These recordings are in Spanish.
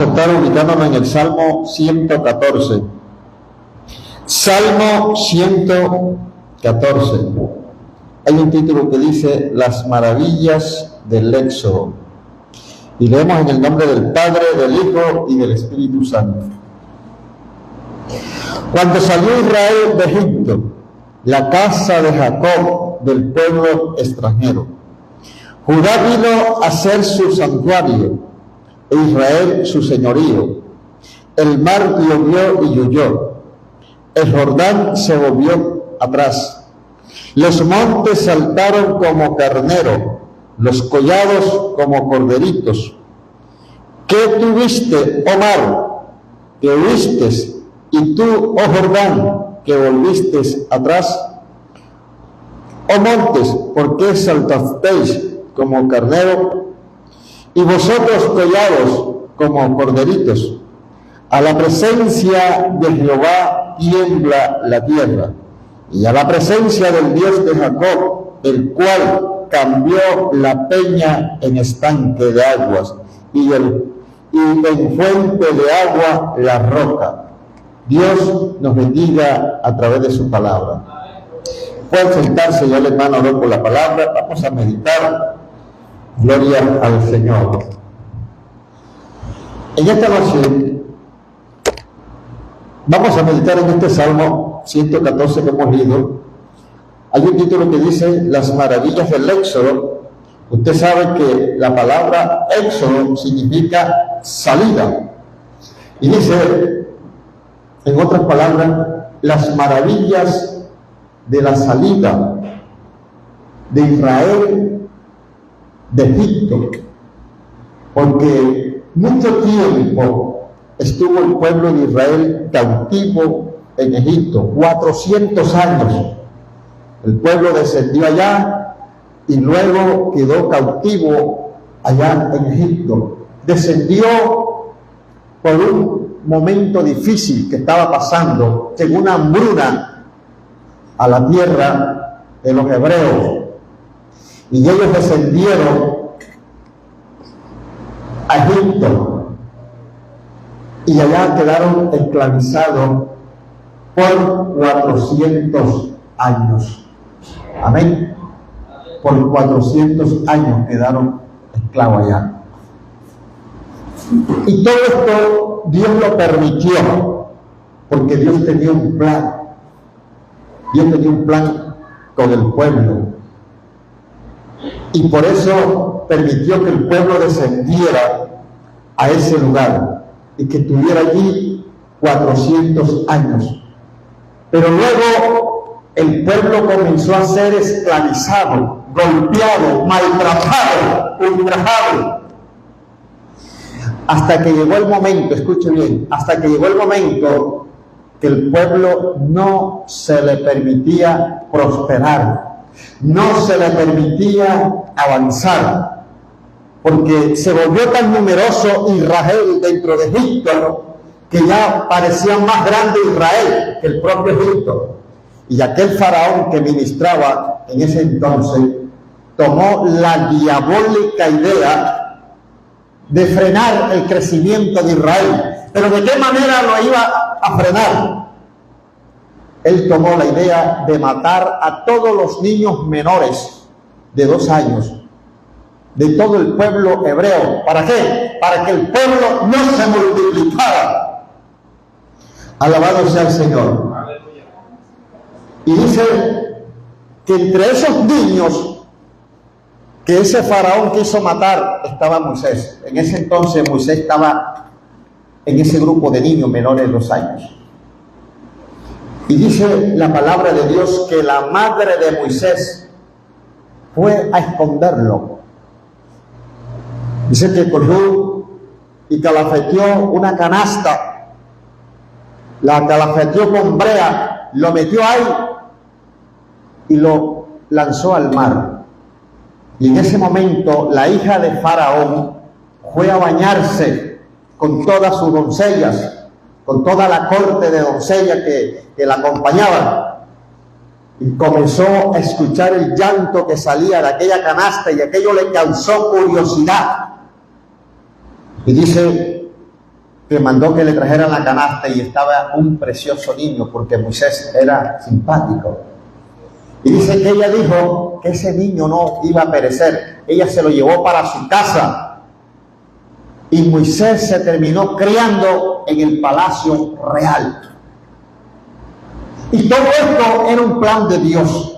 Estar ubicándonos en el Salmo 114. Salmo 114. Hay un título que dice Las maravillas del Éxodo. Y leemos en el nombre del Padre, del Hijo y del Espíritu Santo. Cuando salió Israel de Egipto, la casa de Jacob del pueblo extranjero, Judá vino a ser su santuario, e Israel su señorío. El mar llovió y huyó, el Jordán se volvió atrás, los montes saltaron como carnero, los collados como corderitos. ¿Qué tuviste, oh mar, que huiste, y tú, oh Jordán, que volviste atrás? Oh montes, ¿por qué saltasteis como carnero? Y vosotros collados como corderitos. A la presencia de Jehová tiembla la tierra, y a la presencia del Dios de Jacob, el cual cambió la peña en estanque de aguas, y en fuente de agua la roca. Dios nos bendiga a través de su palabra. Pueden sentarse, yo les mando a orar por la palabra. Vamos a meditar. Gloria al Señor. En esta noche vamos a meditar en este Salmo 114 que hemos leído. Hay un título que dice Las maravillas del Éxodo. Usted sabe que la palabra Éxodo significa salida. Y dice, en otras palabras, las maravillas de la salida de Israel de Egipto, porque mucho tiempo estuvo el pueblo de Israel cautivo en Egipto, 400 años. El pueblo descendió allá y luego quedó cautivo allá en Egipto. Descendió por un momento difícil que estaba pasando, en una hambruna a la tierra de los hebreos. Y ellos descendieron a Egipto y allá quedaron esclavizados por 400 años. Amén. Por 400 años quedaron esclavos allá. Y todo esto Dios lo permitió porque Dios tenía un plan. Dios tenía un plan con el pueblo. Y por eso permitió que el pueblo descendiera a ese lugar y que estuviera allí 400 años. Pero luego el pueblo comenzó a ser esclavizado, golpeado, maltratado, ultrajado. Hasta que llegó el momento, escuche bien, hasta que llegó el momento que el pueblo no se le permitía prosperar. No se le permitía avanzar, porque se volvió tan numeroso Israel dentro de Egipto, que ya parecía más grande Israel que el propio Egipto. Y aquel faraón que ministraba en ese entonces tomó la diabólica idea de frenar el crecimiento de Israel. Pero ¿de qué manera lo iba a frenar? Él tomó la idea de matar a todos los niños menores de 2 años, de todo el pueblo hebreo. ¿Para qué? Para que el pueblo no se multiplicara. Alabado sea el Señor. Y dice que entre esos niños que ese faraón quiso matar estaba Moisés. En ese entonces Moisés estaba en ese grupo de niños menores de 2 años. Y dice la palabra de Dios que la madre de Moisés fue a esconderlo. Dice que cogió y calafeteó una canasta, la calafeteó con brea, lo metió ahí y lo lanzó al mar. Y en ese momento la hija de Faraón fue a bañarse con todas sus doncellas, con toda la corte de doncellas que la acompañaban, y comenzó a escuchar el llanto que salía de aquella canasta, y aquello le causó curiosidad. Y dice que mandó que le trajeran la canasta y estaba un precioso niño, porque Moisés era simpático. Y dice que ella dijo que ese niño no iba a perecer. Ella se lo llevó para su casa. Y Moisés se terminó criando en el palacio real. Y todo esto era un plan de Dios.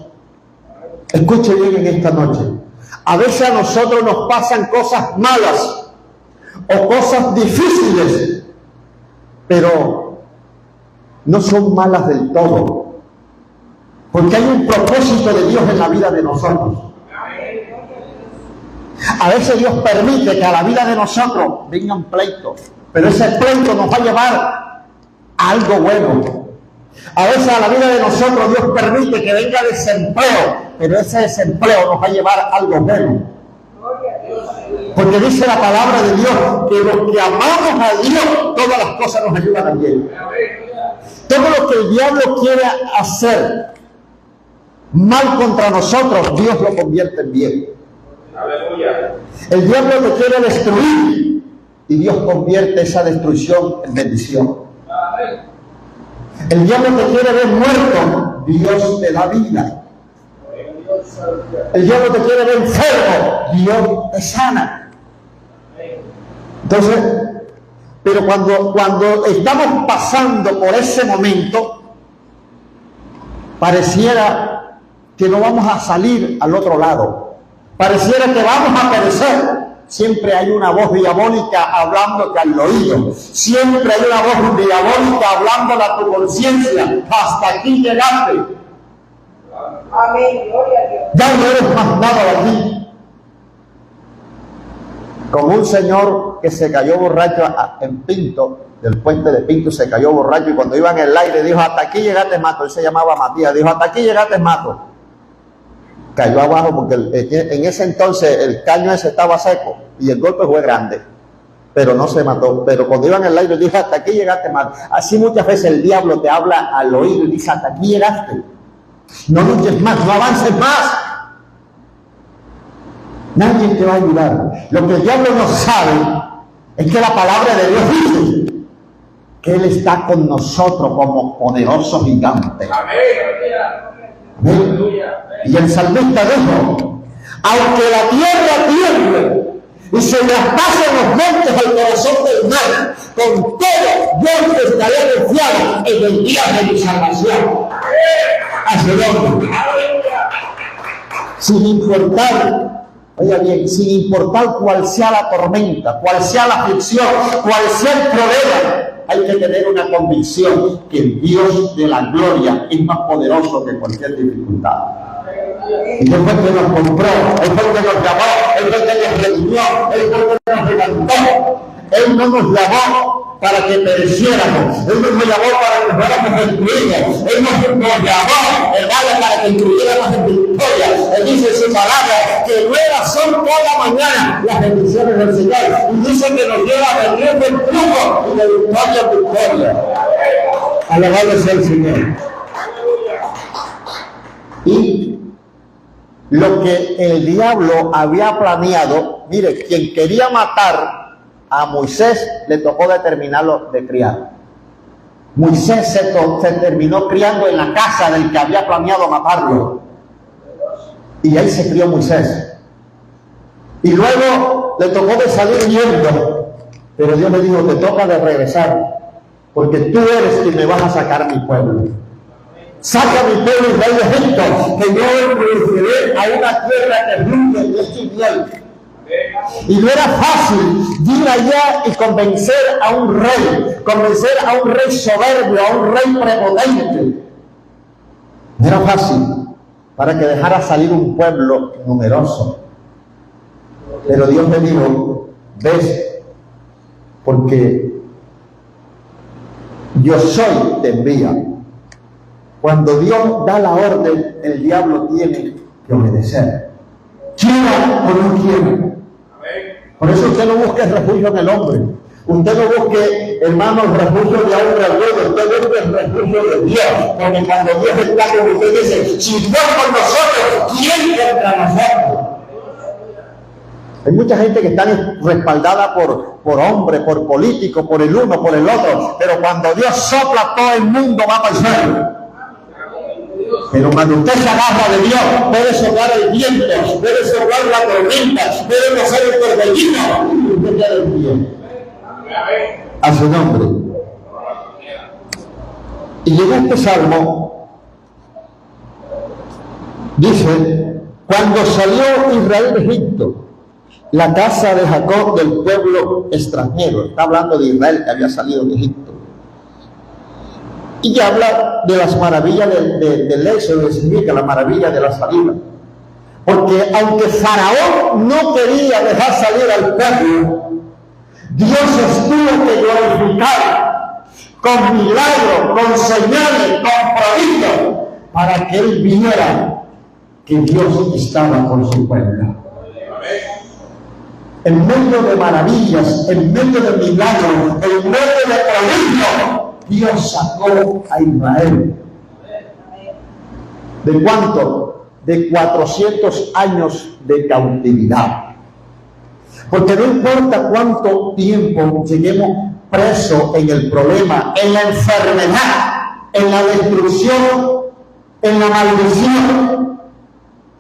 Escuche bien en esta noche. A veces a nosotros nos pasan cosas malas o cosas difíciles, pero no son malas del todo, porque hay un propósito de Dios en la vida de nosotros. A veces Dios permite que a la vida de nosotros venga un pleito, pero ese pleito nos va a llevar a algo bueno. A veces a la vida de nosotros Dios permite que venga desempleo, pero ese desempleo nos va a llevar a algo bueno. Porque dice la palabra de Dios que los que amamos a Dios, todas las cosas nos ayudan a bien. Todo lo que el diablo quiere hacer mal contra nosotros, Dios lo convierte en bien. El diablo te quiere destruir y Dios convierte esa destrucción en bendición. El diablo te quiere ver muerto, Dios te da vida. El diablo te quiere ver enfermo, Dios te sana. Entonces, pero cuando estamos pasando por ese momento, pareciera que no vamos a salir al otro lado. Pareciera que vamos a perecer. Siempre hay una voz diabólica hablándote al oído. Siempre hay una voz diabólica hablándole a tu conciencia. Hasta aquí llegaste. Amén, gloria a Dios. Ya no eres más nada de aquí. Como un señor que se cayó borracho en Pinto, del puente de Pinto, se cayó borracho y cuando iba en el aire dijo: hasta aquí llegaste, mato. Él se llamaba Matías. Dijo: hasta aquí llegaste, mato. Cayó abajo porque en ese entonces el caño ese estaba seco y el golpe fue grande, pero no se mató. Pero cuando iba en el aire dijo: hasta aquí llegaste, mato. Así muchas veces el diablo te habla al oído y dice: hasta aquí llegaste. No luches más, no avances más. Nadie te va a ayudar. Lo que el diablo no sabe es que la palabra de Dios dice que Él está con nosotros como poderoso gigante. Amén. Y el salmista dijo: aunque la tierra tiemble y se traspasen los montes al corazón del mar, con todo yo estaré confiado en el día de mi salvación. Hacia dónde. Sin importar, oiga bien, sin importar cuál sea la tormenta, cuál sea la aflicción, cuál sea el problema, hay que tener una convicción que el Dios de la gloria es más poderoso que cualquier dificultad. Y Él fue el que nos compró, Él fue el que nos llamó, Él fue el que nos redimió, Él fue el que nos levantó. Él no nos llamó para que pereciéramos, Él nos llamó para que fuéramos destruidos, Él nos llamó, hermano, para que incluyéramos en victoria. Él dice en su palabra que nuevas son cada mañana las bendiciones del Señor, y dice que nos lleva de riesgo en triunfo y de victoria en victoria. Alabado sea el Señor. Y lo que el diablo había planeado, mire, quien quería matar a Moisés le tocó determinarlo de criar. Moisés se terminó criando en la casa del que había planeado matarlo. Y ahí se crió Moisés. Y luego le tocó de salir huyendo. Pero Dios le dijo: te toca de regresar, porque tú eres quien me vas a sacar a mi pueblo. Saca a mi pueblo Israel de Egipto, que yo introduciré a una tierra que fluye leche y miel. Y no era fácil ir allá y convencer a un rey soberbio, a un rey prepotente. No era fácil para que dejara salir un pueblo numeroso. Pero Dios me dijo: ves, porque yo soy, te envía. Cuando Dios da la orden, el diablo tiene que obedecer, quiera o no quiera. Por eso usted no busque refugio en el hombre. Usted no busque, hermano, refugio de hombre alguno. Usted busque el refugio de Dios. Porque cuando Dios está con usted, dice: si Dios con nosotros, ¿quién contra nosotros? Hay mucha gente que está respaldada por hombres, por políticos, por el uno, por el otro, pero cuando Dios sopla, todo el mundo va para el suelo. Pero cuando usted se agarra de Dios, puede soplar el viento, puede soplar la tormenta, puede nacer el torbellino, y usted queda en pie. A su nombre. Y en este salmo dice: cuando salió Israel de Egipto, la casa de Jacob del pueblo extranjero. Está hablando de Israel que había salido de Egipto. Y habla de las maravillas del éxodo, significa la maravilla de la salida. Porque aunque Faraón no quería dejar salir al pueblo, Dios estuvo que glorificar con milagros, con señales, con prodigios, para que él viera que Dios estaba con su pueblo. En medio de maravillas, en medio de milagros, en medio de prodigios, Dios sacó a Israel. ¿De cuánto? De 400 años de cautividad. Porque no importa cuánto tiempo lleguemos presos en el problema, en la enfermedad, en la destrucción, en la maldición,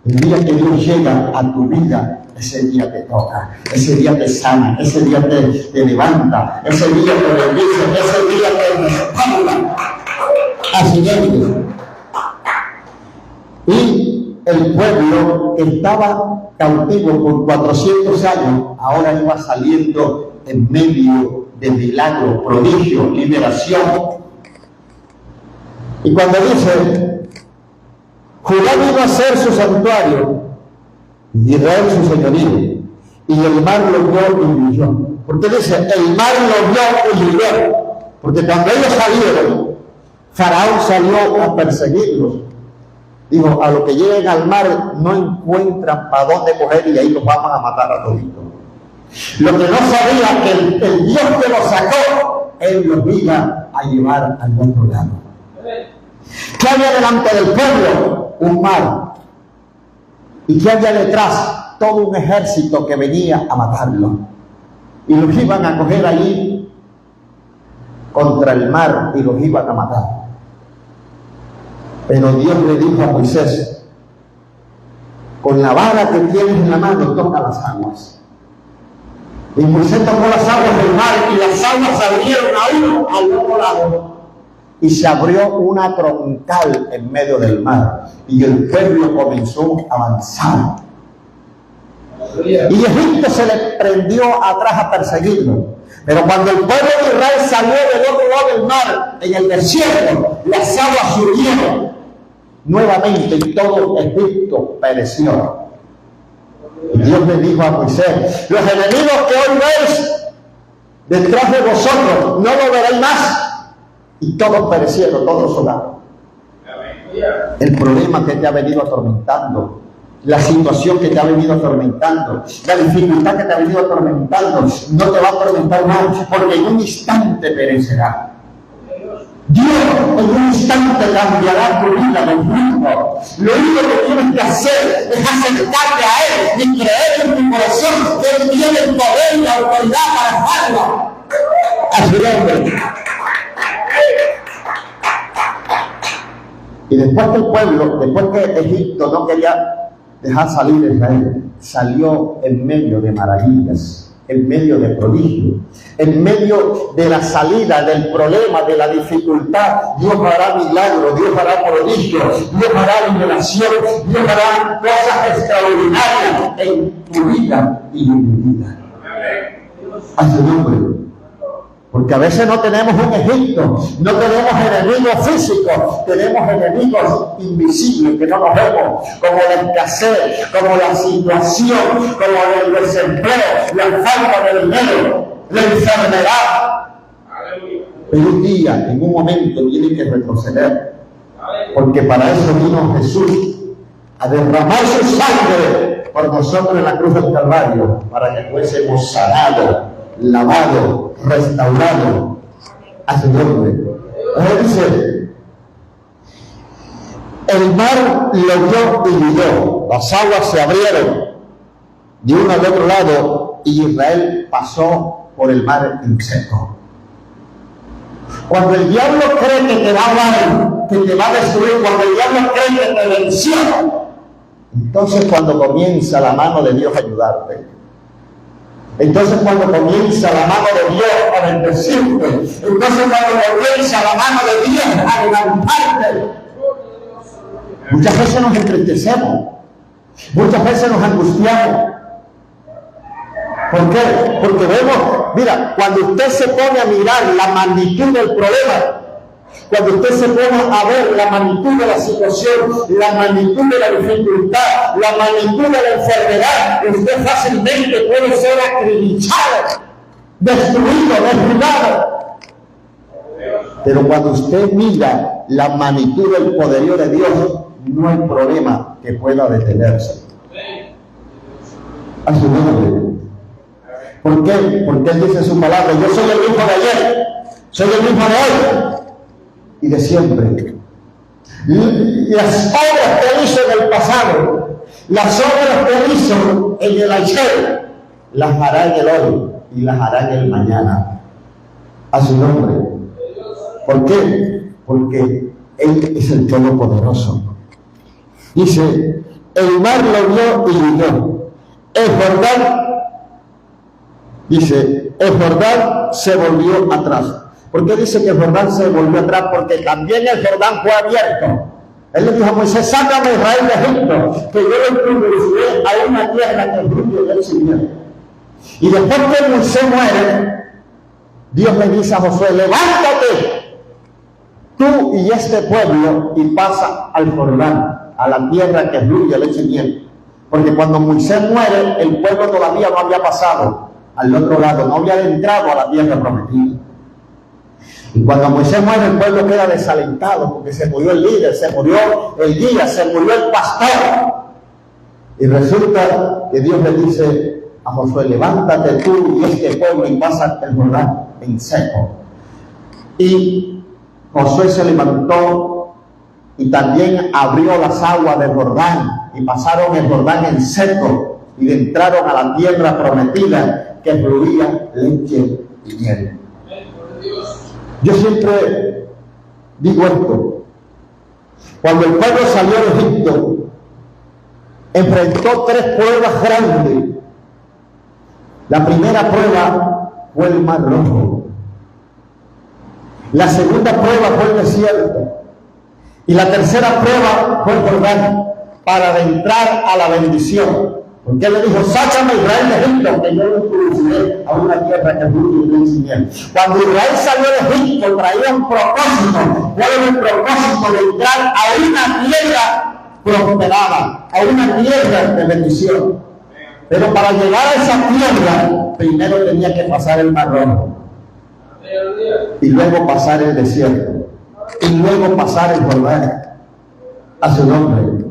el día que Dios llega a tu vida, ese día te toca, ese día te sana, ese día te levanta, ese día te bendice, ese día te restaura. Así es. Y el pueblo que estaba cautivo por 400 años, ahora iba saliendo en medio de milagros, prodigios, liberación. Y cuando dice, Judá iba a ser su santuario, Israel su señorío, y el mar lo vio y huyó. Porque dice, el mar lo vio y huyó. Porque cuando ellos salieron, Faraón salió a perseguirlos. Dijo, a los que lleguen al mar no encuentran para dónde coger y ahí los vamos a matar a todos. Lo que no sabía que el Dios que los sacó, Él los iba a llevar al otro lado. ¿Qué había delante del pueblo? Un mar. ¿Y qué había detrás? Todo un ejército que venía a matarlo. Y los iban a coger allí contra el mar y los iban a matar. Pero Dios le dijo a Moisés, con la vara que tienes en la mano, toca las aguas. Y Moisés tocó las aguas del mar y las aguas se abrieron a uno al otro lado. Y se abrió una troncal en medio del mar. Y el pueblo comenzó a avanzar. Y Egipto se le prendió atrás a perseguirlo. Pero cuando el pueblo de Israel salió del otro lado del mar, en el desierto, las aguas surgieron nuevamente y todo Egipto pereció. Y Dios le dijo a Moisés, los enemigos que hoy veis detrás de vosotros, no lo veréis más. Y todos perecieron, todos sonaron. El problema que te ha venido atormentando, la situación que te ha venido atormentando, la dificultad que te ha venido atormentando, no te va a atormentar más, porque en un instante perecerá. Dios en un instante cambiará tu vida de rumbo. Lo único que tienes que hacer es acercarte a Él y creer en tu corazón que Él tiene el poder y la autoridad para hacerlo. A su nombre. Y después que el pueblo, después que Egipto no quería dejar salir a Israel, salió en medio de maravillas, en medio de prodigios, en medio de la salida del problema, de la dificultad. Dios hará milagros, Dios hará prodigios, Dios hará liberación, Dios hará cosas extraordinarias en tu vida y en mi vida. A su nombre. Porque a veces no tenemos un Egipto, no tenemos enemigos físicos, tenemos enemigos invisibles que no nos vemos, como la escasez, como la situación, como el desempleo, la falta de dinero, la enfermedad. Pero un día, en un momento, tiene que retroceder, porque para eso vino Jesús, a derramar su sangre por nosotros en la cruz del Calvario, para que fuésemos sanados, lavado, restaurado a su nombre. Ahora dice, el mar lo vio y huyó, las aguas se abrieron de uno al otro lado, y Israel pasó por el mar en seco. Cuando el diablo cree que te va a dar, que te va a destruir, cuando el diablo cree que te venció, entonces cuando comienza la mano de Dios a ayudarte, entonces cuando comienza la mano de Dios a bendecirte, entonces cuando comienza la mano de Dios a levantarte, muchas veces nos entristecemos, muchas veces nos angustiamos. ¿Por qué? Porque vemos, mira, cuando usted se pone a mirar la magnitud del problema, cuando usted se pone a ver la magnitud de la situación, la magnitud de la dificultad, la magnitud de la enfermedad, usted fácilmente puede ser acribillado, destruido, derribado. Pero cuando usted mira la magnitud del poderío de Dios, no hay problema que pueda detenerse. A su nombre. ¿Por qué? Porque Él dice en su palabra: yo soy el mismo de ayer, soy el mismo de hoy y de siempre. Las obras que Él hizo en el pasado, las obras que Él hizo en el ayer, las hará en el hoy y las hará en el mañana. A su nombre. ¿Por qué? Porque Él es el Todopoderoso. Dice: el mar lo vio y huyó. El Jordán, dice, el Jordán se volvió atrás. ¿Por qué dice que el Jordán se volvió atrás? Porque también el Jordán fue abierto. Él le dijo a Moisés: sácame a Israel de Egipto, que yo lo introduciré a una tierra que fluye del Señor. Y después que Moisés muere, Dios le dice a Josué: levántate tú y este pueblo y pasa al Jordán, a la tierra que fluye leche y miel. Porque cuando Moisés muere, el pueblo todavía no había pasado al otro lado, no había entrado a la tierra prometida. Y cuando Moisés muere, el pueblo queda desalentado, porque se murió el líder, se murió el guía, se murió el pastor. Y resulta que Dios le dice a Josué: levántate tú y este pueblo y pasa el Jordán en seco. Y Josué se levantó y también abrió las aguas del Jordán, y pasaron el Jordán en seco y entraron a la tierra prometida, que fluía leche y miel. Yo siempre digo esto: cuando el pueblo salió de Egipto, enfrentó 3 pruebas grandes. La primera prueba fue el Mar Rojo. La segunda prueba fue el desierto. Y la tercera prueba fue el Jordán, para entrar a la bendición. Porque Él le dijo: sácame a Israel de Egipto, que yo lo introduciré a una tierra que fluye leche y miel. Cuando Israel salió de Egipto, traía un propósito. ¿Cuál era el propósito? De entrar a una tierra prosperada, a una tierra de bendición. Pero para llegar a esa tierra, primero tenía que pasar el Mar Rojo, y luego pasar el desierto, y luego pasar el Jordán. A su nombre.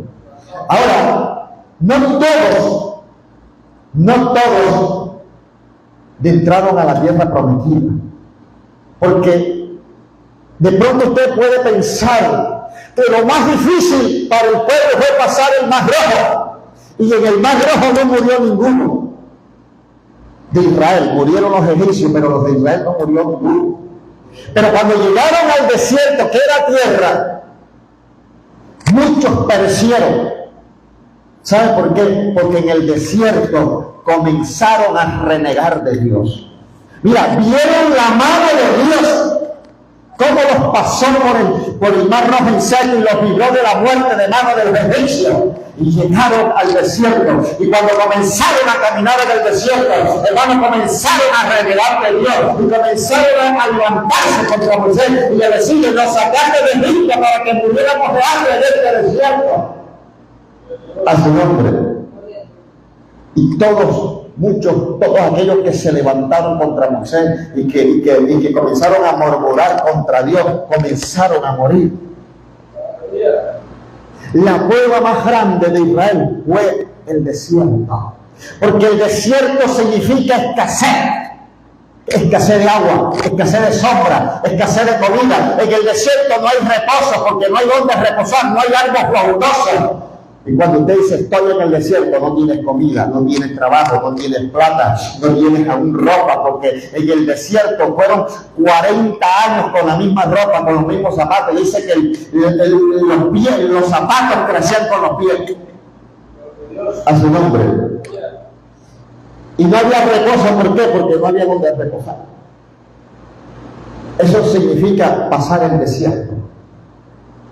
Ahora, no todos entraron a la tierra prometida, porque de pronto usted puede pensar que lo más difícil para el pueblo fue pasar el Mar Rojo, y en el Mar Rojo no murió ninguno de Israel. Murieron los egipcios, pero los de Israel no murió ninguno. Pero cuando llegaron al desierto, que era tierra, muchos perecieron. ¿Sabe por qué? Porque en el desierto comenzaron a renegar de Dios. Mira, vieron la mano de Dios, cómo los pasó por el Mar Rojo en seco y los libró de la muerte de mano de los egipcios. Y llegaron al desierto. Y cuando comenzaron a caminar en el desierto, hermanos, comenzaron a renegar de Dios. Y comenzaron a levantarse contra Moisés y a decirle: nos sacaste de Egipto para que muriéramos de hambre en este desierto. A su nombre. Y todos aquellos que se levantaron contra Moisés y que comenzaron a murmurar contra Dios, comenzaron a morir. La prueba más grande de Israel fue el desierto, porque el desierto significa escasez de agua, escasez de sombra, escasez de comida. En el desierto no hay reposo, porque no hay donde reposar, no hay árboles frondosos. Y cuando usted dice estoy en el desierto, no tienes comida, no tienes trabajo, no tienes plata, no tienes aún ropa, porque en el desierto fueron 40 años con la misma ropa, con los mismos zapatos. Dice que los zapatos crecían con los pies. A su nombre. Y no había reposo, ¿por qué? Porque no había donde reposar. Eso significa pasar el desierto.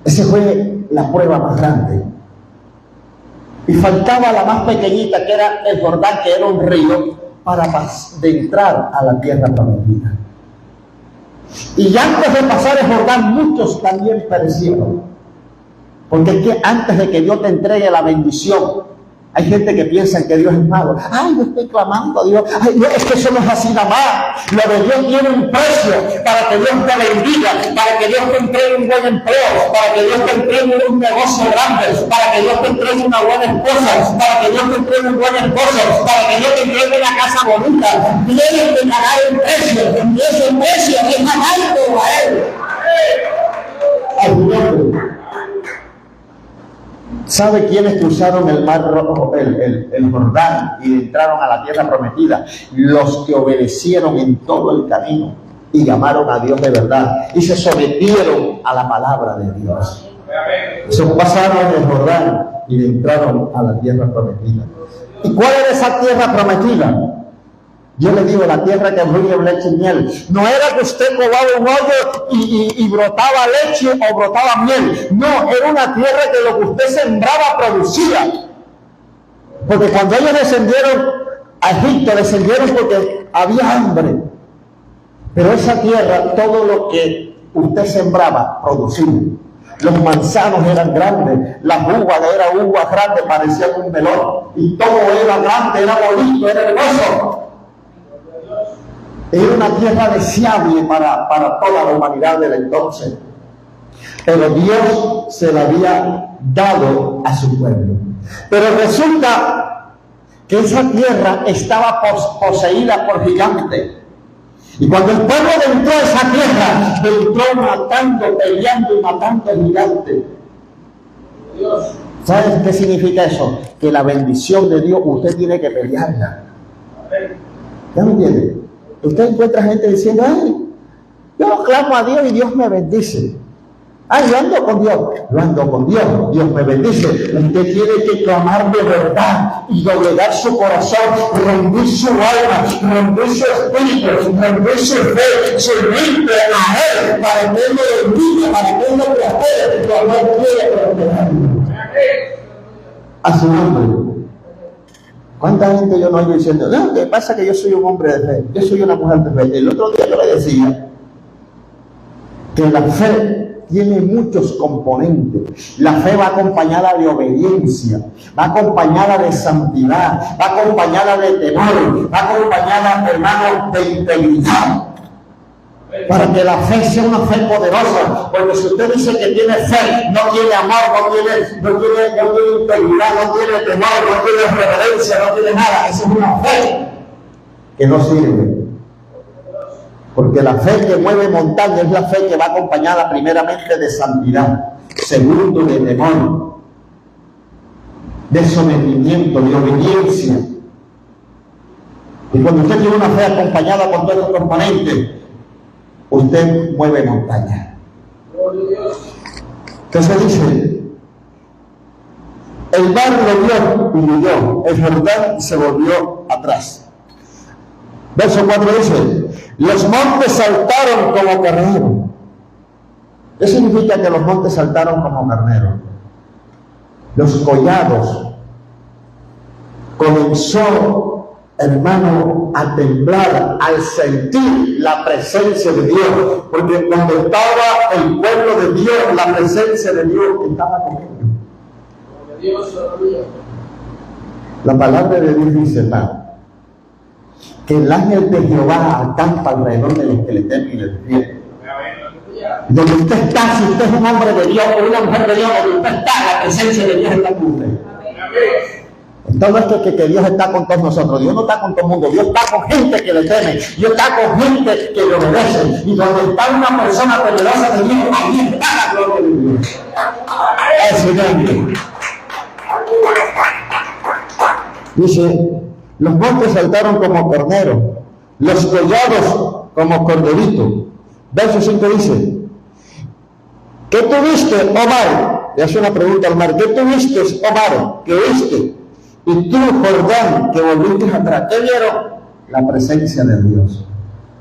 Esa fue la prueba más grande. Y faltaba la más pequeñita, que era el Jordán, que era un río, para entrar a la tierra prometida. Y antes de pasar el Jordán, muchos también perecieron. Porque es que antes de que Dios te entregue la bendición, hay gente que piensa que Dios es malo. Ay, yo estoy clamando a Dios. Ay, Dios, es que eso no es así nada más. Lo de Dios tiene un precio para que Dios te bendiga, para que Dios te entregue un buen empleo, para que Dios te entregue un negocio grande, para que Dios te entregue una buena esposa, para que Dios te entregue un buen esposo, para que Dios te entregue una casa bonita. Tienes que pagar el precio, y ese precio es más alto a Él. Ay, ¿sabe quiénes cruzaron el mar rojo, el Jordán, y entraron a la tierra prometida? Los que obedecieron en todo el camino y llamaron a Dios de verdad y se sometieron a la palabra de Dios. Se pasaron el Jordán y entraron a la tierra prometida. ¿Y cuál era esa tierra prometida? Yo le digo, la tierra que fluye leche y miel. No era que usted cavaba un hoyo y brotaba leche o brotaba miel. No, era una tierra que lo que usted sembraba producía. Porque cuando ellos descendieron a Egipto, descendieron porque había hambre. Pero esa tierra, todo lo que usted sembraba, producía. Los manzanos eran grandes, las uvas eran uvas grandes, parecían un melón. Y todo era grande, era bonito, era hermoso. Era una tierra deseable para toda la humanidad del entonces. Pero Dios se la había dado a su pueblo. Pero resulta que esa tierra estaba poseída por gigantes. Y cuando el pueblo entró a esa tierra, entró matando, peleando y matando gigantes. ¿Sabes qué significa eso? Que la bendición de Dios usted tiene que pelearla. ¿Ya me entiende? Usted encuentra gente diciendo, ay, yo clamo a Dios y Dios me bendice. Ay, yo ando con Dios. Yo ando con Dios, Dios me bendice. Usted tiene que clamar de verdad y doblegar su corazón, rendir su alma, rendir su espíritu, rendir su fe, servirle a Él para que Él lo bendiga, para que Él lo prospere, cuando Él quiere prosperar. A su nombre. ¿Cuánta gente yo no oigo diciendo, no, que pasa que yo soy un hombre de fe, yo soy una mujer de fe? El otro día yo le decía que la fe tiene muchos componentes. La fe va acompañada de obediencia, va acompañada de santidad, va acompañada de temor, va acompañada, hermano, de integridad. Para que la fe sea una fe poderosa, porque si usted dice que tiene fe, no tiene amor, no tiene integridad, no tiene temor, no tiene reverencia, no tiene nada, esa es una fe que no sirve. Porque la fe que mueve montañas es la fe que va acompañada primeramente de santidad, segundo de temor, de sometimiento, de obediencia. Y cuando usted tiene una fe acompañada con todos los componentes, usted mueve montaña. Entonces dice, el mar lo vio y huyó, el Jordán se volvió atrás. Verso 4 dice, los montes saltaron como carneros. ¿Qué significa que los montes saltaron como carneros? Los collados comenzó, hermano, a temblar al sentir la presencia de Dios, porque cuando estaba el pueblo de Dios, la presencia de Dios estaba con ellos. La palabra de Dios dice, hermano, que el ángel de Jehová acampa alrededor de los que le temen y le defienden. Donde usted está, si usted es un hombre de Dios o una mujer de Dios, donde usted está, la presencia de Dios está con usted. Todo esto que Dios está con todos nosotros. Dios no está con todo el mundo. Dios está con gente que le teme. Dios está con gente que le obedece. Y donde está una persona temerosa de Dios, ahí está la gloria de Dios. Es evidente. Dice, los montes saltaron como cordero, los collados como corderito. Verso 5 dice, ¿qué tuviste, Omar? Le hace una pregunta al mar, ¿qué tuviste, Omar? ¿Qué viste? Y tú, Jordán, que volviste atrás. ¿Qué vieron? La presencia de Dios.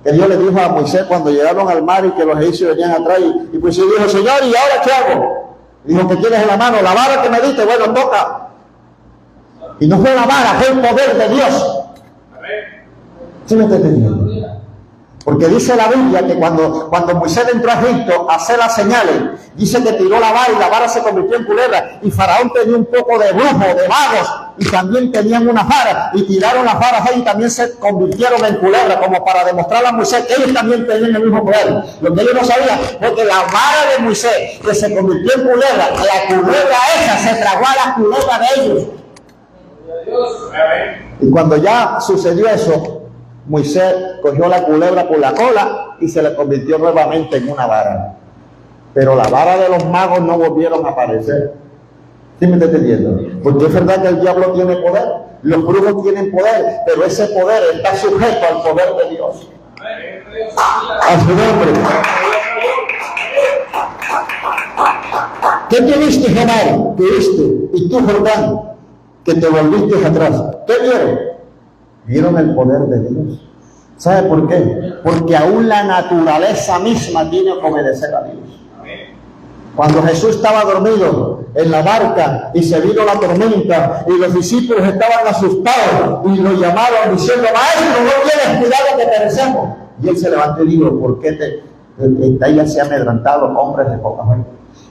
Que Dios le dijo a Moisés cuando llegaron al mar y que los egipcios venían atrás, y Moisés dijo, Señor, ¿y ahora qué hago? Y dijo, ¿qué tienes en la mano? La vara que me diste, bueno, toca. Y no fue la vara, fue el poder de Dios. ¿Sí me está entendiendo? Porque dice la Biblia que cuando Moisés entró a Egipto a hacer las señales, dice que tiró la vara y la vara se convirtió en culebra. Y Faraón tenía un poco de brujo, de vagos, y también tenían una vara. Y tiraron las varas ahí y también se convirtieron en culebra, como para demostrarle a Moisés que ellos también tenían el mismo poder. Lo que ellos no sabían, porque la vara de Moisés, que se convirtió en culebra, la culebra esa se tragó a la culebra de ellos. Y cuando ya sucedió eso, Moisés cogió la culebra por la cola y se le convirtió nuevamente en una vara. Pero la vara de los magos no volvieron a aparecer. ¿Sí me está entendiendo? Porque es verdad que el diablo tiene poder, los brujos tienen poder, pero ese poder está sujeto al poder de Dios. A su nombre. ¿Qué tuviste, Omar? ¿Qué viste? Y tú, Jordán, que te volviste atrás. ¿Qué vieron? Vieron el poder de Dios. ¿Sabe por qué? Porque aún la naturaleza misma tiene que obedecer a Dios. Cuando Jesús estaba dormido en la barca y se vino la tormenta y los discípulos estaban asustados y lo llamaron diciendo, Maestro, no tienes cuidado que perecemos. Y él se levantó y dijo, ¿por qué estáis así amedrantados, hombres de poca fe?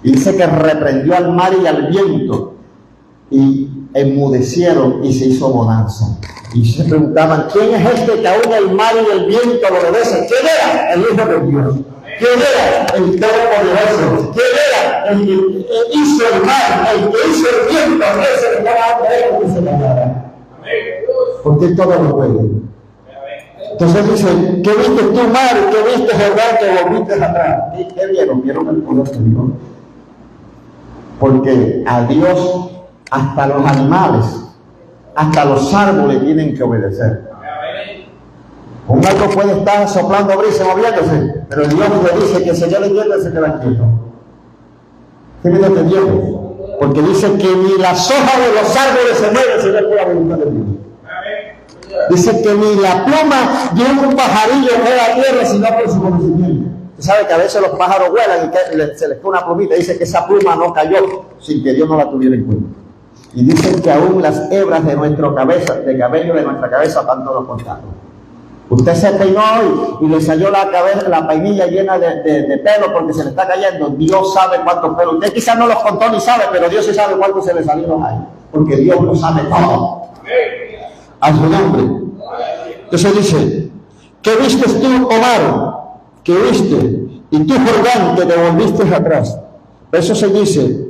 Y dice que reprendió al mar y al viento y enmudecieron y se hizo bonanza. Y se preguntaban, ¿quién es este que aún el mar y el viento lo obedecen? ¿Quién era? El Hijo de Dios. ¿Quién era? El Todopoderoso. ¿Quién era? El que hizo el mar, el que hizo el viento. Ese que estaba a él que se llamara. Porque todo lo puede. Entonces dice, ¿qué viste tú, mar? ¿Qué viste, Jordán, que volviste atrás? ¿Qué vieron? Vieron el poder de Dios. Porque a Dios, hasta los animales, hasta los árboles tienen que obedecer. Un árbol puede estar soplando brisa, moviéndose, pero Dios le dice que se quede quieto y se queda quieto. ¿Qué me entendiendo? Porque dice que ni las hojas de los árboles se mueven si no es por la voluntad de Dios. Dice que ni la pluma de un pajarillo cae a tierra sino por su conocimiento. Usted sabe que a veces los pájaros vuelan y se les pone una plumita. Dice que esa pluma no cayó sin que Dios no la tuviera en cuenta. Y dicen que aún las hebras de nuestra cabeza, de cabello de nuestra cabeza, tanto lo contaron. Usted se peinó hoy y le salió la cabeza, la peinilla llena de pelo porque se le está cayendo. Dios sabe cuántos pelos. Usted quizás no los contó ni sabe, pero Dios sí sabe cuántos se le salieron ahí. Porque Dios lo sabe todo. A su nombre. Entonces dice, ¿qué viste tú, Omar? ¿Qué viste? Y tú, Jordán, que te volviste atrás. Eso se dice,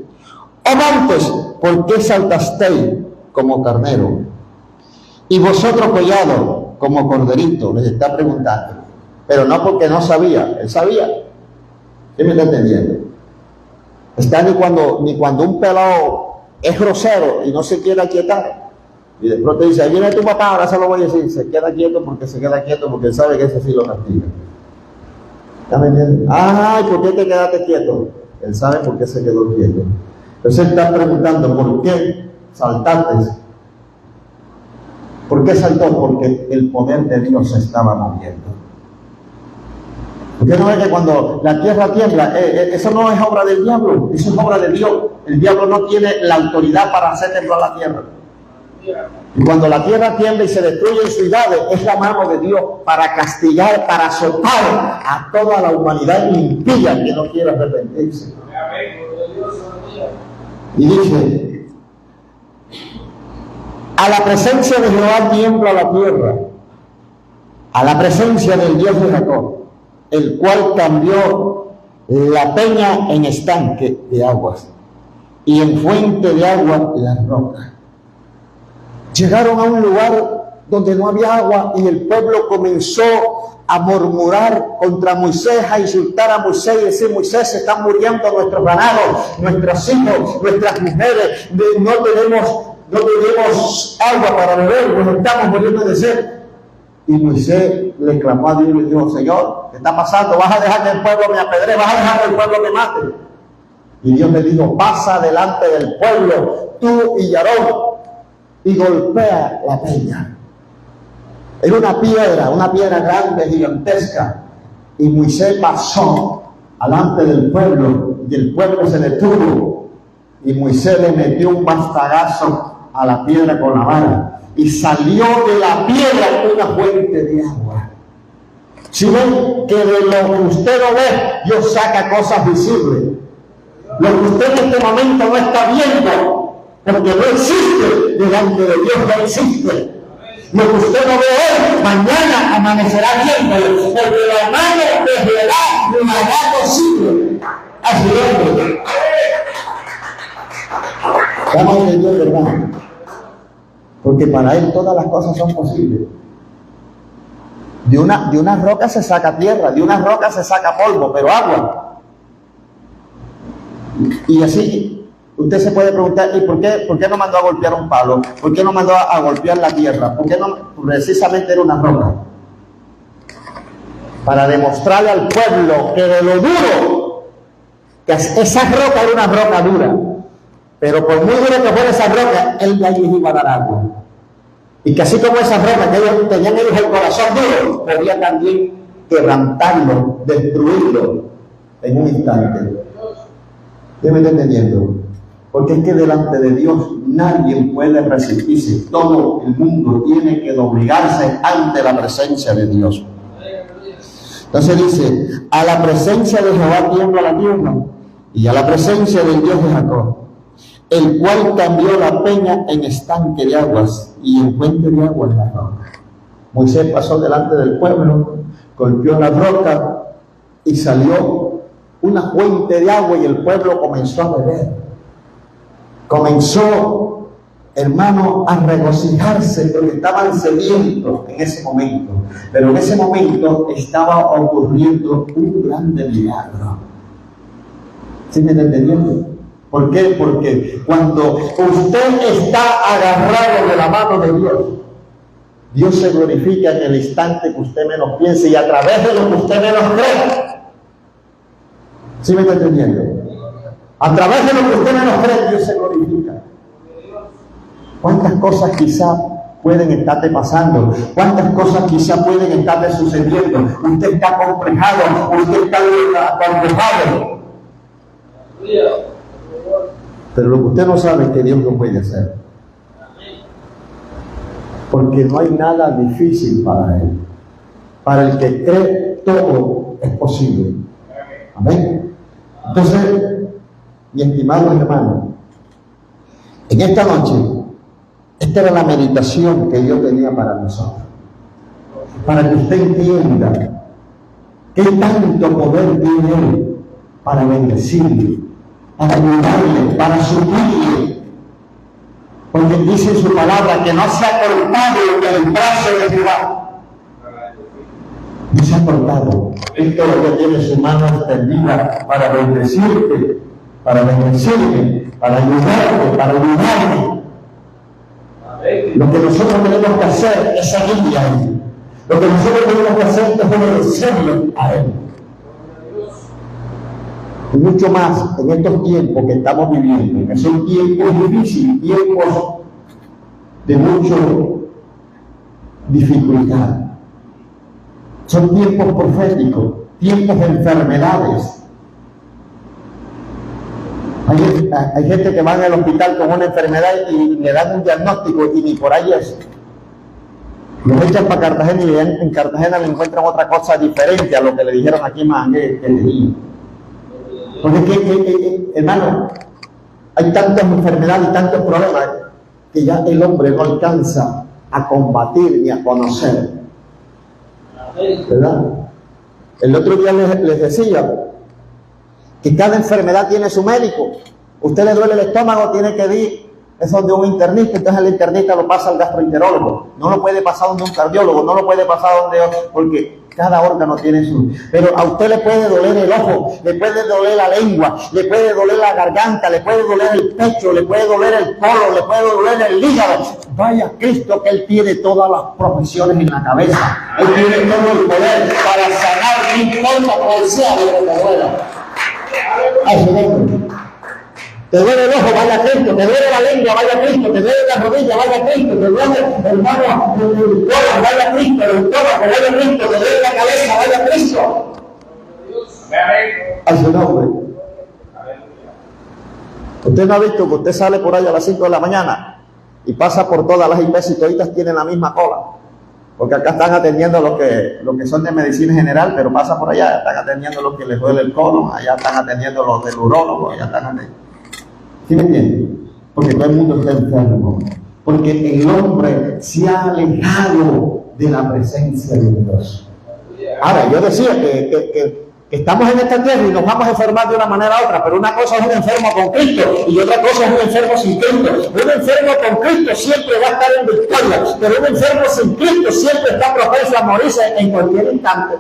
oh montes, ¿por qué saltasteis como carnero? Y vosotros collados como corderito, les está preguntando. Pero no porque no sabía, él sabía. ¿Sí me está entendiendo? Está ni cuando un pelado es grosero y no se quiere aquietar. Y de pronto dice, ahí viene tu papá, ahora se lo voy a decir, se queda quieto porque él sabe que ese sí lo castiga. ¿Está me entiendes? Ay, ¿por qué te quedaste quieto? Él sabe por qué se quedó quieto. Entonces él está preguntando, ¿por qué saltaste? ¿Por qué saltó? Porque el poder de Dios se estaba moviendo. ¿Usted no ve que cuando la tierra tiembla, eso no es obra del diablo, eso es obra de Dios? El diablo no tiene la autoridad para hacer temblar la tierra. Y cuando la tierra tiembla y se destruyen ciudades, es la mano de Dios para castigar, para azotar a toda la humanidad impía que no quiera arrepentirse. Y dice, a la presencia de Jehová tiembla la tierra, a la presencia del Dios de Jacob, el cual cambió la peña en estanque de aguas y en fuente de agua la roca. Llegaron a un lugar donde no había agua y el pueblo comenzó a murmurar contra Moisés, a insultar a Moisés y decir, Moisés, se están muriendo nuestros ganados, nuestros hijos, nuestras mujeres, no tenemos no tenemos agua para beber, nos estamos muriendo de sed. Y Moisés le clamó a Dios y le dijo, Señor, ¿qué está pasando? ¿Vas a dejar que el pueblo me apedree? ¿Vas a dejar que el pueblo me mate? Y Dios le dijo, pasa delante del pueblo, tú y Aarón, y golpea la peña. Era una piedra grande, gigantesca. Y Moisés pasó delante del pueblo, y el pueblo se detuvo. Y Moisés le metió un bastagazo a la piedra con la vara. Y salió de la piedra una fuente de agua. Si ven que de lo que usted no ve, Dios saca cosas visibles. Lo que usted en este momento no está viendo, porque no existe, delante de Dios no existe. Lo que usted no ve hoy, mañana amanecerá viéndolo, porque la mano de Jehová lo hará posible. Así es. Vamos a Dios, hermano. Porque para Él todas las cosas son posibles. De una roca se saca tierra, de una roca se saca polvo, pero agua. Y así, usted se puede preguntar, ¿y por qué no mandó a golpear un palo? ¿Por qué no mandó a golpear la tierra? ¿Por qué no? Precisamente era una roca. Para demostrarle al pueblo que de lo duro, que esa roca era una roca dura, pero por muy dura que fuera esa roca, Él de allí iba a dar agua. Y que así como esa roca, que ellos tenían el corazón duro, podía también quebrantarlo, destruirlo en un instante. ¿Usted me está entendiendo? Porque es que delante de Dios nadie puede resistirse. Todo el mundo tiene que doblegarse ante la presencia de Dios. Entonces dice, a la presencia de Jehová tiembla la tierra, y a la presencia del Dios de Jacob, el cual cambió la peña en estanque de aguas y en fuente de agua en la roca. Moisés pasó delante del pueblo, golpeó la roca y salió una fuente de agua y el pueblo comenzó a beber. Comenzó, hermano, a regocijarse porque estaban sedientos en ese momento. Pero en ese momento estaba ocurriendo un grande milagro. ¿Sí me está entendiendo? ¿Por qué? Porque cuando usted está agarrado de la mano de Dios, Dios se glorifica en el instante que usted menos piense y a través de lo que usted menos cree. ¿Sí me está entendiendo? A través de lo que usted menos cree, Dios se glorifica. ¿Cuántas cosas quizá pueden estarte pasando? ¿Cuántas cosas quizá pueden estarte sucediendo? Usted está complejado, usted está complejado. Pero lo que usted no sabe es que Dios lo puede hacer. Porque no hay nada difícil para Él. Para el que cree, todo es posible. Amén. Entonces, mi estimado hermano, en esta noche, esta era la meditación que yo tenía para nosotros. Para que usted entienda qué tanto poder tiene Él para bendecirle, para ayudarle, para suplirle. Porque dice en su palabra que no se ha cortado el brazo de Jehová. No se ha cortado. Esto es lo que tiene su mano extendida para bendecirte, para bendecirme, para ayudarte, para ayudarme. Lo que nosotros tenemos que hacer es seguirle a Él. Lo que nosotros tenemos que hacer es obedecerle a Él. Y mucho más en estos tiempos que estamos viviendo, que son tiempos difíciles, tiempos de mucha dificultad. Son tiempos proféticos, tiempos de enfermedades. Hay gente que va al hospital con una enfermedad y le dan un diagnóstico y ni por ahí es. Los echan para Cartagena y en Cartagena le encuentran otra cosa diferente a lo que le dijeron aquí en Mangué que leí. Porque hermano, hay tantas enfermedades y tantos problemas que ya el hombre no alcanza a combatir ni a conocer. ¿Verdad? El otro día les decía que cada enfermedad tiene su médico. Usted le duele el estómago, tiene que ir es donde un internista, entonces el internista lo pasa al gastroenterólogo, no lo puede pasar donde un cardiólogo, no lo puede pasar donde otro, porque cada órgano tiene su... Pero a usted le puede doler el ojo, le puede doler la lengua, le puede doler la garganta, le puede doler el pecho, le puede doler el colon, le puede doler el hígado. Vaya Cristo que Él tiene todas las profesiones en la cabeza. Él tiene todo el poder para sanar, no importa cuál sea lo que te duela. Ay, Señor. Te duele el ojo, vaya Cristo, te duele la lengua, vaya Cristo, te duele la rodilla, vaya Cristo, te duele hermano, el corazón, vaya Cristo, el estómago, vaya Cristo, te duele la cabeza, vaya Cristo. A su nombre. Usted no ha visto que usted sale por ahí a las 5 de la mañana y pasa por todas las IPS y toditas tienen la misma cola. Porque acá están atendiendo los que son de medicina general, pero pasa por allá, están atendiendo los que les duele el colon, allá están atendiendo los del urólogo, allá están atendiendo. ¿Sí me entienden? Porque todo el mundo está enfermo. Porque el hombre se ha alejado de la presencia de Dios. Ahora, yo decía que estamos en esta tierra y nos vamos a enfermar de una manera u otra, pero una cosa es un enfermo con Cristo y otra cosa es un enfermo sin Cristo. Un enfermo con Cristo siempre va a estar en victoria, pero un enfermo sin Cristo siempre está propenso a morirse en cualquier instante.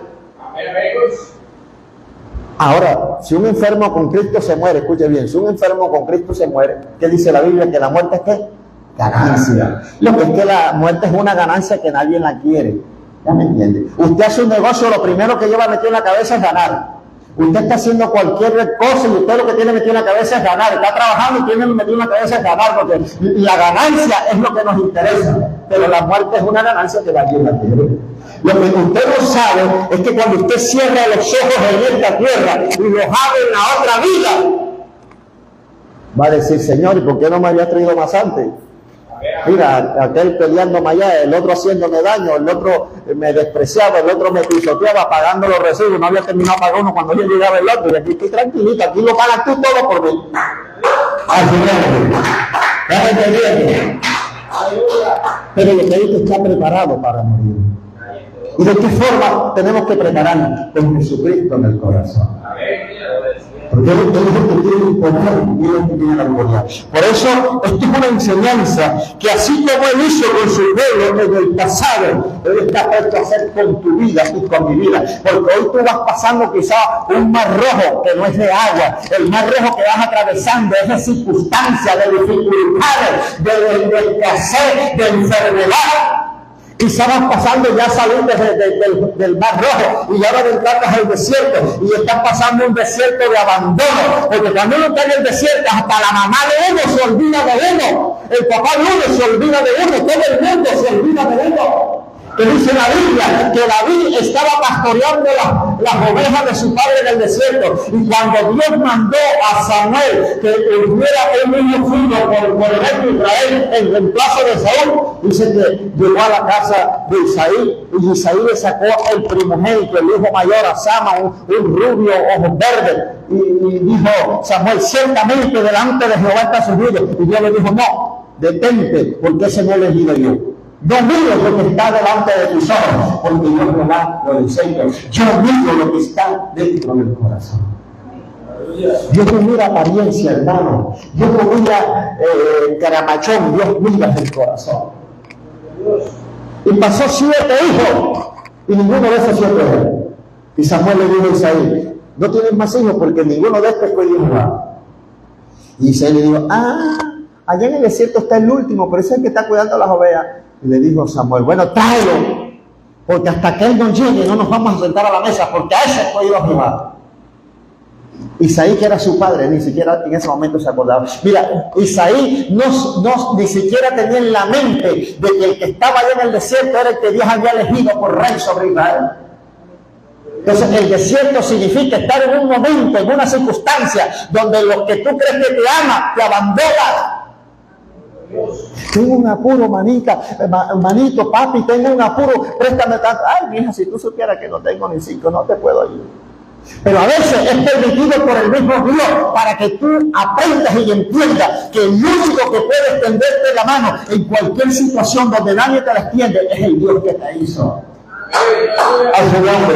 Ahora, si un enfermo con Cristo se muere, escuche bien, si un enfermo con Cristo se muere, ¿qué dice la Biblia? Que la muerte es ¿qué? Ganancia. Lo que es que la muerte es una ganancia que nadie la quiere. ¿Ya me entiende? Usted hace un negocio, lo primero que lleva metido en la cabeza es ganar. Usted está haciendo cualquier cosa y usted lo que tiene metido en la cabeza es ganar. Está trabajando y tiene metido en la cabeza es ganar, porque la ganancia es lo que nos interesa. Pero la muerte es una ganancia que nadie la quiere. Lo que usted no sabe es que cuando usted cierra los ojos en esta tierra y los abre en la otra vida, va a decir, Señor, ¿y por qué no me había traído más antes? Mira, aquel peleándome allá, el otro haciéndome daño, el otro me despreciaba, el otro me pisoteaba pagando los recibos, no había terminado pagar uno cuando yo llegaba el otro, y aquí estoy tranquilito, aquí lo pagas tú todo por mí. Al Señor, ya me entendieron. Pero lo que hay que estar preparado para morir. ¿Y de qué forma tenemos que prepararnos? Con Jesucristo en el corazón. Porque Él tiene un poder, tiene la gloria. Por eso, esto es una enseñanza que así como Él hizo con su pueblo en el pasado, Él está puesto a hacer con tu vida y con mi vida. Porque hoy tú vas pasando quizás un mar rojo que no es de agua, el mar rojo que vas atravesando es de circunstancias, de dificultades, de escasez, de enfermedad. Quizás vas pasando, ya saliste del mar rojo y ya vas entrando al desierto y estás pasando un desierto de abandono, porque cuando uno está en el desierto hasta la mamá de uno se olvida de uno, el papá de uno se olvida de uno, todo el mundo se olvida de uno. Que dice la Biblia que David estaba pastoreando las ovejas de su padre en el desierto, y cuando Dios mandó a Samuel que hubiera un niño suyo por el rey de Israel en reemplazo de Saúl, dice que llegó a la casa de Isaí y Isaí le sacó el primogénito, el hijo mayor, a Sama, un rubio, ojos verdes, y dijo Samuel, ciertamente delante de Jehová está su hijo, y Dios le dijo, no, detente, porque ese no es elegido yo. No mires lo que está delante de tus ojos, porque yo lo enseño. Yo miro lo que está dentro del corazón. Dios no mira apariencia, hermano. Dios no mira caramachón, Dios mira el corazón. Y pasó 7 hijos, y ninguno de esos 7 hijos. Y Samuel le dijo a Isaí, no tienes más hijos porque ninguno de estos fue de Jehová. Y Isaí le dijo, allá en el desierto está el último, pero ese es el que está cuidando las ovejas. Y le dijo Samuel, bueno, tráelo, porque hasta que él no llegue no nos vamos a sentar a la mesa, porque a ese fue a Jehová. Isaí, que era su padre, ni siquiera en ese momento se acordaba. Mira, Isaí ni siquiera tenía en la mente de que el que estaba allá en el desierto era el que Dios había elegido por rey sobre Israel. Entonces, el desierto significa estar en un momento, en una circunstancia, donde los que tú crees que te aman, te abandonan. Tengo un apuro, manito, papi, tengo un apuro, préstame tanto. Ay, mija, si tú supieras que no tengo ni 5, no te puedo ayudar. Pero a veces es permitido por el mismo Dios para que tú aprendas y entiendas que el único que puede extenderte la mano en cualquier situación donde nadie te la extiende es el Dios que te hizo. Al su nombre.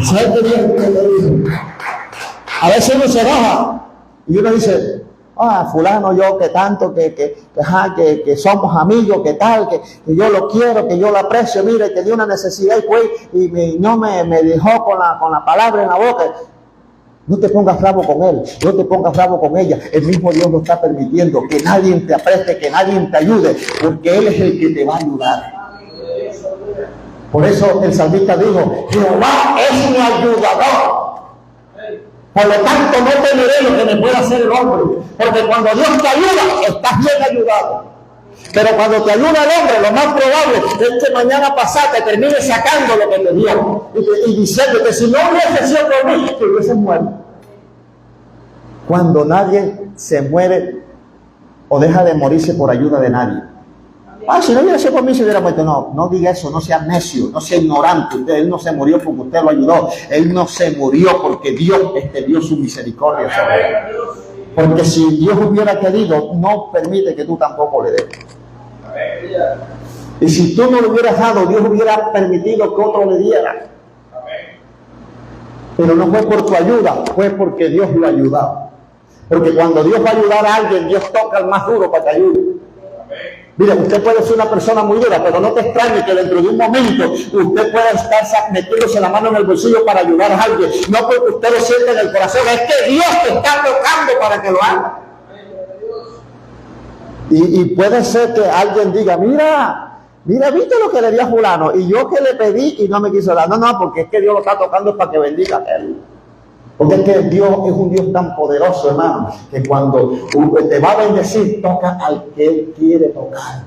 ¿Sabes qué Dios que te hizo? A veces uno se baja y uno dice, fulano yo que tanto, que somos amigos, que tal, que yo lo quiero, que yo lo aprecio, mire, que dio una necesidad y fue y no me dejó con la palabra en la boca. No te pongas bravo con él, no te pongas bravo con ella. El mismo Dios lo está permitiendo, que nadie te apreste, que nadie te ayude, porque Él es el que te va a ayudar. Por eso el salmista dijo, Jehová es mi ayudador. Por lo tanto no temeré lo que me pueda hacer el hombre, porque cuando Dios te ayuda, estás bien ayudado. Pero cuando te ayuda el hombre, lo más probable es que mañana pasado te termine sacando lo que te dio y diciendo que si no hubiese sido por mí, que hubiese muerto. Cuando nadie se muere o deja de morirse por ayuda de nadie. Si no hubiera sido por mí, se hubiera muerto. No diga eso, no sea necio, no sea ignorante. Él no se murió porque usted lo ayudó. Él no se murió porque Dios dio su misericordia sobre él. Porque si Dios hubiera querido, no permite que tú tampoco le des. Y si tú no le hubieras dado, Dios hubiera permitido que otro le diera. Pero no fue por tu ayuda, fue porque Dios lo ayudaba. Porque cuando Dios va a ayudar a alguien, Dios toca al más duro para que ayude. Mira, usted puede ser una persona muy dura, pero no te extrañe que dentro de un momento usted pueda estar metiéndose la mano en el bolsillo para ayudar a alguien. No porque usted lo siente en el corazón, es que Dios te está tocando para que lo haga. Y puede ser que alguien diga, mira, ¿viste lo que le di a fulano? Y yo que le pedí y no me quiso dar. No, porque es que Dios lo está tocando para que bendiga a él. Porque es que Dios es un Dios tan poderoso, hermano, que cuando te va a bendecir, toca al que Él quiere tocar.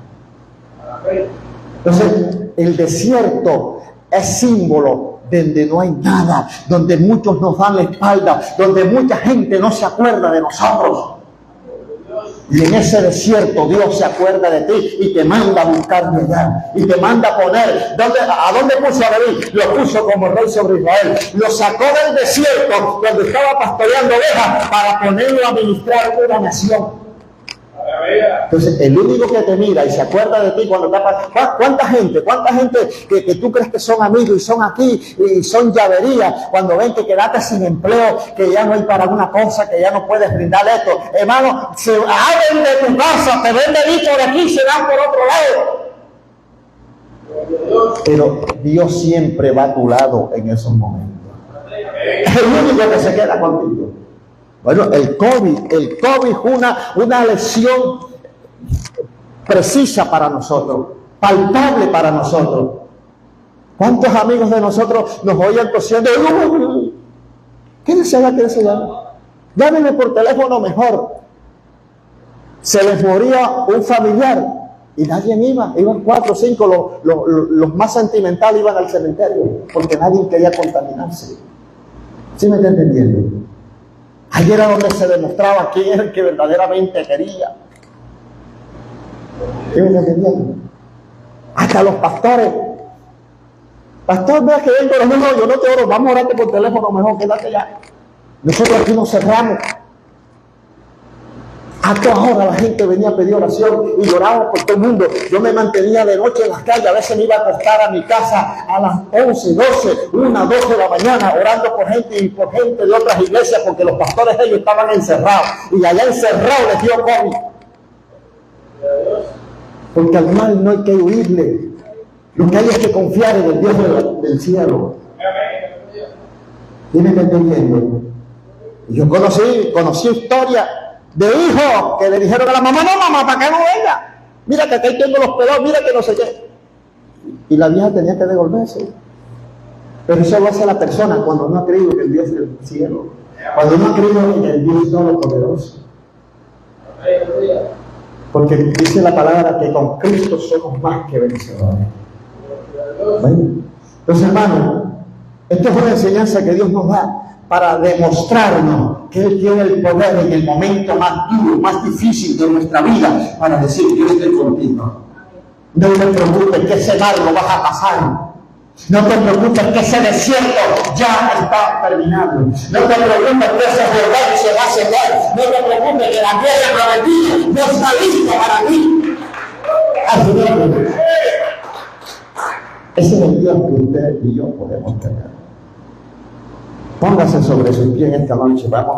Entonces, el desierto es símbolo donde no hay nada, donde muchos nos dan la espalda, donde mucha gente no se acuerda de nosotros. Y en ese desierto Dios se acuerda de ti y te manda a buscarme allá. Y te manda a poner. ¿A dónde puso a David? Lo puso como rey sobre Israel. Lo sacó del desierto cuando estaba pastoreando ovejas para ponerlo a administrar una nación. Entonces, el único que te mira y se acuerda de ti cuando está... ¿Cuánta gente que tú crees que son amigos y son aquí y son llaverías cuando ven que quedaste sin empleo, que ya no hay para una cosa, que ya no puedes brindar esto? Hermano, se abren de tu casa, te ven de por aquí y se dan por otro lado. Pero Dios siempre va a tu lado en esos momentos. Es el único que se queda contigo. Bueno, el COVID fue una lección precisa para nosotros, palpable para nosotros. ¿Cuántos amigos de nosotros nos oían tosiendo? Quédense allá. Llámenme por teléfono mejor. Se les moría un familiar y nadie iban 4 o 5, los más sentimentales iban al cementerio, porque nadie quería contaminarse. ¿Sí me está entendiendo? Allí era donde se demostraba quién era el que verdaderamente quería. ¿Sí me está entendiendo? Hasta los pastores. Pastor, vea que vengo, no, yo no te oro, vamos a orarte por teléfono mejor, quédate ya. Nosotros aquí nos cerramos. A todas horas la gente venía a pedir oración y lloraba por todo el mundo. Yo me mantenía de noche en las calles, a veces me iba a acostar a mi casa a las 11, 12, 1, 12 de la mañana orando por gente y por gente de otras iglesias porque los pastores ellos estaban encerrados y allá encerrados les dio COVID. Porque al mal no hay que huirle, lo que hay es que confiar en el Dios del cielo. ¿Sí me está entendiendo? Yo conocí historias de hijos que le dijeron a la mamá, no mamá, ¿para qué no venga? Mira que aquí tengo los pelos, mira que no sé qué. Y la vieja tenía que devolverse. Pero eso lo hace la persona cuando no ha creído que el Dios es del cielo, cuando no ha creído en el Dios todopoderoso. Porque dice la palabra que con Cristo somos más que vencedores. ¿Ven? Entonces, hermano, esto es una enseñanza que Dios nos da para demostrarnos que Él tiene el poder en el momento más duro, más difícil de nuestra vida, para decir, yo estoy contigo. No te preocupes que ese mar lo vas a pasar. No te preocupes que ese desierto ya está terminado. No te preocupes que ese Jordán se va a sellar. No te preocupes que la tierra prometida no está lista para ti. Así ese es el Dios que usted y yo podemos tener. Póngase sobre sus pies en esta noche. Vamos.